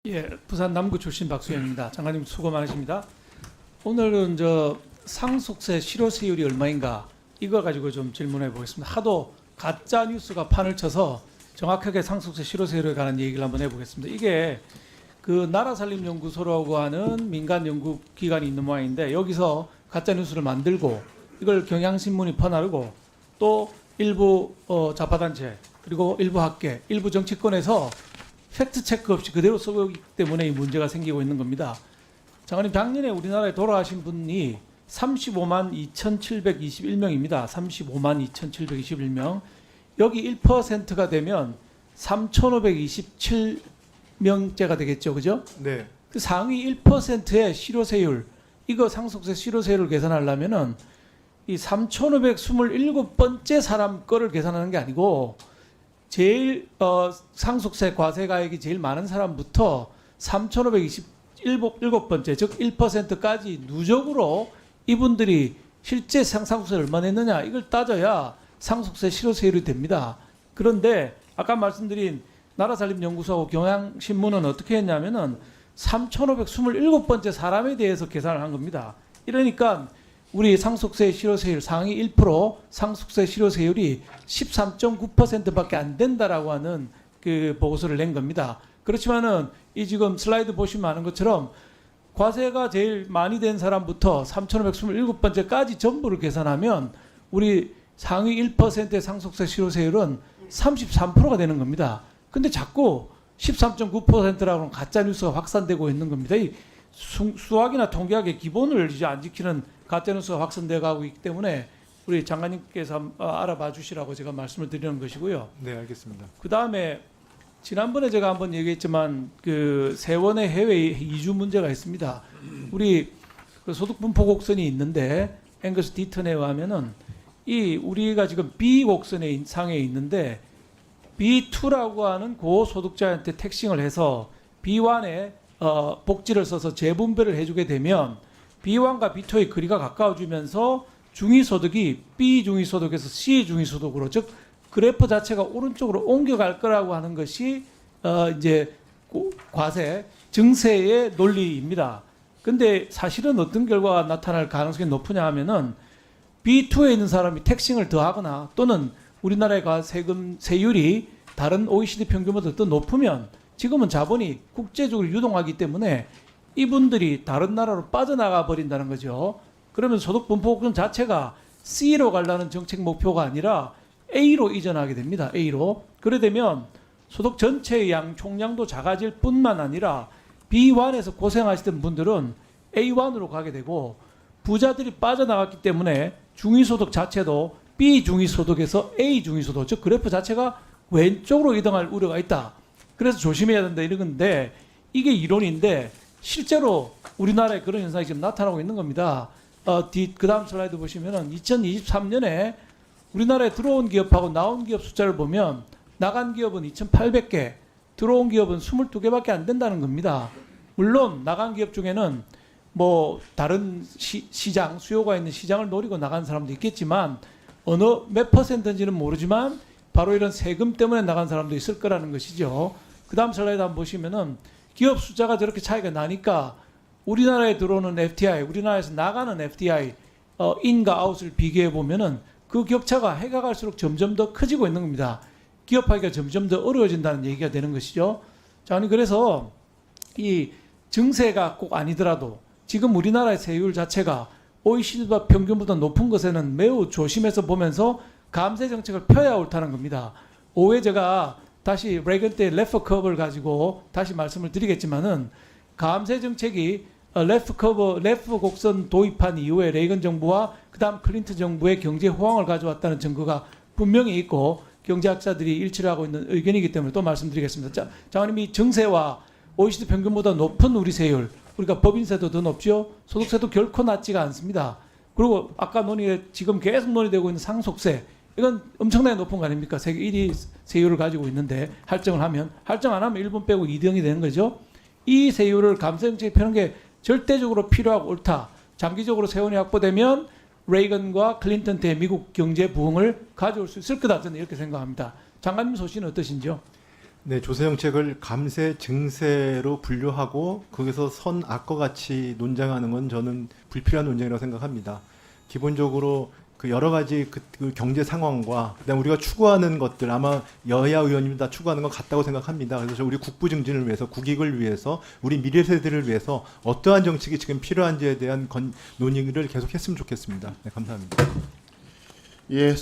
예, 부산 남구 출신 박수현입니다. 장관님 수고 많으십니다. 오늘은 상속세 실효세율이 얼마인가 이거 가지고 좀 질문해 보겠습니다. 하도 가짜 뉴스가 판을 쳐서 정확하게 상속세 실효세율에 관한 얘기를 한번 해보겠습니다. 이게 그 나라살림연구소라고 하는 민간 연구기관이 있는 모양인데 여기서 가짜 뉴스를 만들고 이걸 경향신문이 퍼나르고 또 일부 좌파단체 그리고 일부 학계, 일부 정치권에서 팩트 체크 없이 그대로 쓰고 있기 때문에 이 문제가 생기고 있는 겁니다. 장관님, 작년에 우리나라에 돌아가신 분이 35만 2,721명입니다. 35만 2,721명. 여기 1%가 되면 3,527명째가 되겠죠. 그죠? 네. 그 상위 1%의 실효세율, 이거 상속세 실효세율을 계산하려면은 이 3,527번째 사람 거를 계산하는 게 아니고 제일 상속세 과세가액이 제일 많은 사람부터 3,527번째 즉 1%까지 누적으로 이분들이 실제 상속세를 얼마 냈느냐 이걸 따져야 상속세 실효세율이 됩니다. 그런데 아까 말씀드린 나라살림연구소하고 경향신문은 어떻게 했냐면은 3,527번째 사람에 대해서 계산을 한 겁니다. 이러니까 우리 상속세 실효세율 상위 1% 상속세 실효세율이 13.9%밖에 안 된다라고 하는 그 보고서를 낸 겁니다. 그렇지만은 이 지금 슬라이드 보시면 아는 것처럼 과세가 제일 많이 된 사람부터 3,527번째까지 전부를 계산하면 우리 상위 1%의 상속세 실효세율은 33%가 되는 겁니다. 근데 자꾸 13.9%라고는 가짜 뉴스가 확산되고 있는 겁니다. 이 수학이나 통계학의 기본을 이제 안 지키는 가짜뉴스가 확산돼 가고 있기 때문에 우리 장관님께서 알아봐 주시라고 제가 말씀을 드리는 것이고요. 네, 알겠습니다. 그 다음에 지난번에 제가 한번 얘기했지만 그 세원의 해외 이주 문제가 있습니다. 우리 그 소득분포 곡선이 있는데 앵거스 디턴에 의하면은 이 우리가 지금 B 곡선의 상에 있는데 B2라고 하는 고소득자한테 택싱을 해서 B1에 복지를 써서 재분배를 해주게 되면 B1과 B2의 거리가 가까워지면서 중위소득이 B 중위소득에서 C 중위소득으로 즉 그래프 자체가 오른쪽으로 옮겨갈 거라고 하는 것이 이제 과세 증세의 논리입니다. 근데 사실은 어떤 결과가 나타날 가능성이 높으냐 하면은 B2에 있는 사람이 택싱을 더하거나 또는 우리나라의 세금 세율이 다른 OECD 평균보다 더 높으면 지금은 자본이 국제적으로 유동하기 때문에 이분들이 다른 나라로 빠져나가 버린다는 거죠. 그러면 소득분포곡선 자체가 C로 가려는 정책 목표가 아니라 A로 이전하게 됩니다. A로. 그래 되면 소득 전체의 총량도 작아질 뿐만 아니라 B1에서 고생하시던 분들은 A1으로 가게 되고 부자들이 빠져나갔기 때문에 중위소득 자체도 B 중위소득에서 A 중위소득 즉 그래프 자체가 왼쪽으로 이동할 우려가 있다. 그래서 조심해야 된다 이런 건데 이게 이론인데 실제로 우리나라에 그런 현상이 지금 나타나고 있는 겁니다. 그 다음 슬라이드 보시면은 2023년에 우리나라에 들어온 기업하고 나온 기업 숫자를 보면 나간 기업은 2,800개, 들어온 기업은 22개밖에 안 된다는 겁니다. 물론 나간 기업 중에는 뭐 다른 시장, 수요가 있는 시장을 노리고 나간 사람도 있겠지만 어느 몇 퍼센트인지는 모르지만 바로 이런 세금 때문에 나간 사람도 있을 거라는 것이죠. 그 다음 슬라이드 한번 보시면은 기업 숫자가 저렇게 차이가 나니까 우리나라에 들어오는 FDI, 우리나라에서 나가는 FDI, 인과 아웃을 비교해 보면은 그 격차가 해가 갈수록 점점 더 커지고 있는 겁니다. 기업하기가 점점 더 어려워진다는 얘기가 되는 것이죠. 자, 아니 그래서 이 증세가 꼭 아니더라도 지금 우리나라의 세율 자체가 OECD보다 평균보다 높은 것에는 매우 조심해서 보면서 감세 정책을 펴야 옳다는 겁니다. 오후에 제가 다시 레이건 때 레프 커브를 가지고 다시 말씀을 드리겠지만은 감세 정책이 레프 곡선 도입한 이후에 레이건 정부와 그다음 클린턴 정부의 경제 호황을 가져왔다는 증거가 분명히 있고 경제학자들이 일치를 하고 있는 의견이기 때문에 또 말씀드리겠습니다. 자, 장관님이 증세와 OECD 평균보다 높은 우리 세율, 우리가 법인세도 더 높죠. 소득세도 결코 낮지가 않습니다. 그리고 아까 지금 계속 논의되고 있는 상속세 이건 엄청나게 높은 거 아닙니까? 세계 1위 세율을 가지고 있는데 할증을 하면 할증 안 하면 일본 빼고 2등이 되는 거죠. 이 세율을 감세 정책에 펴는 게 절대적으로 필요하고 옳다. 장기적으로 세원이 확보되면 레이건과 클린턴 때 미국 경제 부흥을 가져올 수 있을 거다. 저는 이렇게 생각합니다. 장관님 소신은 어떠신지요? 네, 조세 정책을 감세, 증세로 분류하고 거기서 선악과 같이 논쟁하는 건 저는 불필요한 논쟁이라고 생각합니다. 기본적으로 그 여러 가지 그 경제 상황과 그다음 우리가 추구하는 것들 아마 여야 의원님들 다 추구하는 건 같다고 생각합니다. 그래서 우리 국부 증진을 위해서 국익을 위해서 우리 미래 세대를 위해서 어떠한 정책이 지금 필요한지에 대한 논의를 계속했으면 좋겠습니다. 네, 감사합니다. 예.